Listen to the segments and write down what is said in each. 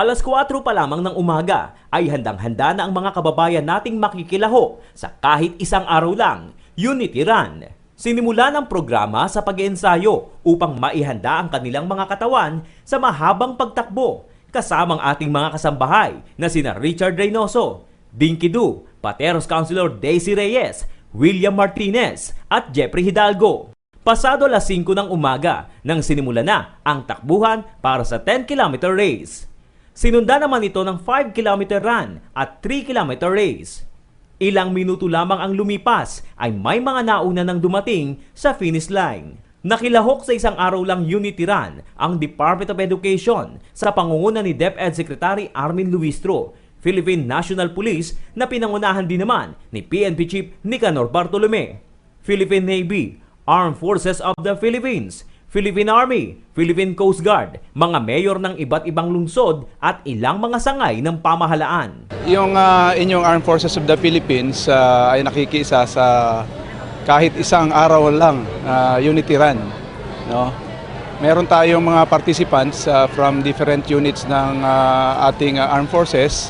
Alas 4 pa lamang ng umaga ay handang-handa na ang mga kababayan nating makikilaho sa kahit isang araw lang, Unity Run. Sinimula ng programa sa pag-iensayo upang maihanda ang kanilang mga katawan sa mahabang pagtakbo kasamang ating mga kasambahay na sina Richard Reynoso, Dinky Du, Pateros Councilor Daisy Reyes, William Martinez at Jeffrey Hidalgo. Pasado alas 5 ng umaga nang sinimula na ang takbuhan para sa 10-kilometer race. Sinunda naman ito ng 5-kilometer run at 3-kilometer race. Ilang minuto lamang ang lumipas ay may mga nauna nang dumating sa finish line. Nakilahok sa isang araw lang Unity Run ang Department of Education sa pangunguna ni DepEd Secretary Armin Luistro, Philippine National Police na pinangunahan din naman ni PNP Chief Nicanor Bartolome, Philippine Navy, Armed Forces of the Philippines, Philippine Army, Philippine Coast Guard, mga mayor ng iba't ibang lungsod at ilang mga sangay ng pamahalaan. Yung inyong Armed Forces of the Philippines ay nakikiisa sa kahit isang araw lang Unity Run. No? Meron tayong mga participants from different units ng ating Armed Forces.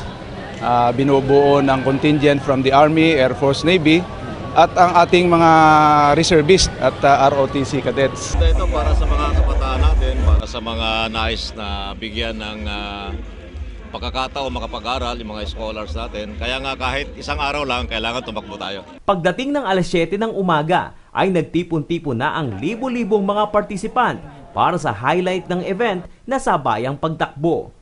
Binubuo ng contingent from the Army, Air Force, Navy, at ang ating mga reservist at ROTC cadets. Ito para sa mga kabataan natin, para sa mga nais na bigyan ng pagkakataon makapag-aral, yung mga scholars natin. Kaya nga kahit isang araw lang, kailangan tumakbo tayo. Pagdating ng alas 7 ng umaga, ay nagtipon-tipon na ang libo-libong mga participant para sa highlight ng event na sabayang pagtakbo.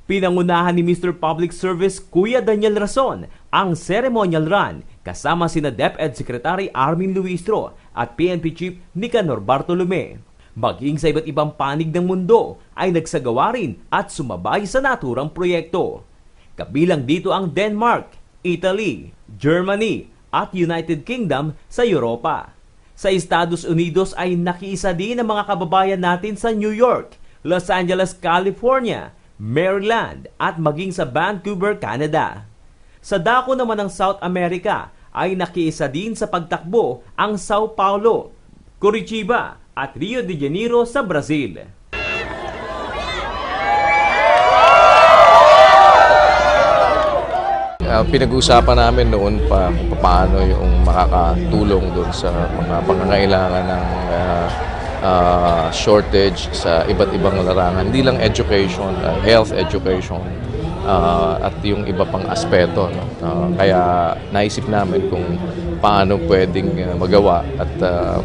Pinangunahan ni Mr. Public Service Kuya Daniel Rason ang ceremonial run kasama sina DepEd Secretary Armin Luistro at PNP Chief Nicanor Bartolome. Maging sa iba't ibang panig ng mundo ay nagsagawa rin at sumabay sa naturang proyekto. Kabilang dito ang Denmark, Italy, Germany at United Kingdom sa Europa. Sa Estados Unidos ay nakiisa din ang mga kababayan natin sa New York, Los Angeles, California, Maryland at maging sa Vancouver, Canada. Sa dako naman ng South America ay nakiisa din sa pagtakbo ang Sao Paulo, Curitiba at Rio de Janeiro sa Brazil. Pinag-uusapan namin noon pa kung paano yung makakatulong doon sa mga pangangailangan ng shortage sa iba't ibang larangan, hindi lang education, health education, at yung iba pang aspeto. No? Kaya naisip namin kung paano pwedeng magawa at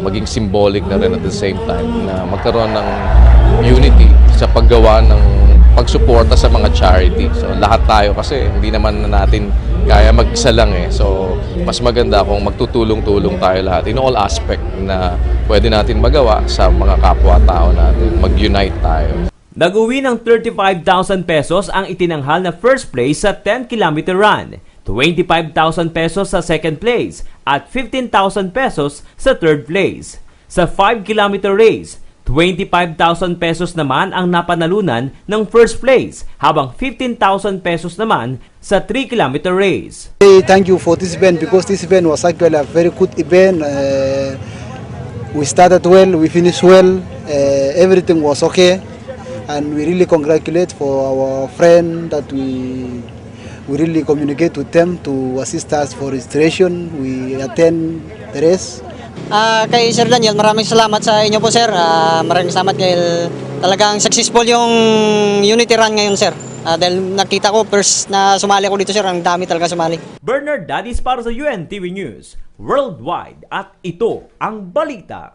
maging symbolic na rin at the same time na magkaroon ng unity sa paggawa ng pagsuporta sa mga charity. So lahat tayo kasi hindi naman natin kaya mag-isa lang eh. So mas maganda kung magtutulong-tulong tayo lahat in all aspect na pwede natin magawa sa mga kapwa-tao natin. Mag-unite tayo. Nag-uwi ng 35,000 pesos ang itinanghal na first place sa 10-kilometer run, 25,000 pesos sa second place at 15,000 pesos sa third place. Sa 5-kilometer race, 25,000 pesos naman ang napanalunan ng first place, habang 15,000 pesos naman sa 3-kilometer race. Thank you for this event because this event was actually a very good event. We started well, we finished well, everything was okay. And we really congratulate for our friend that we really communicate with them to assist us for registration. We attend the race. Kay Sir Daniel, maraming salamat sa inyo po sir. Maraming salamat dahil talagang successful yung Unity Run ngayon sir. Dahil nakita ko first na sumali ako dito sir, ang dami talaga sumali. Bernard Dadis para sa UNTV News Worldwide, at ito ang balita.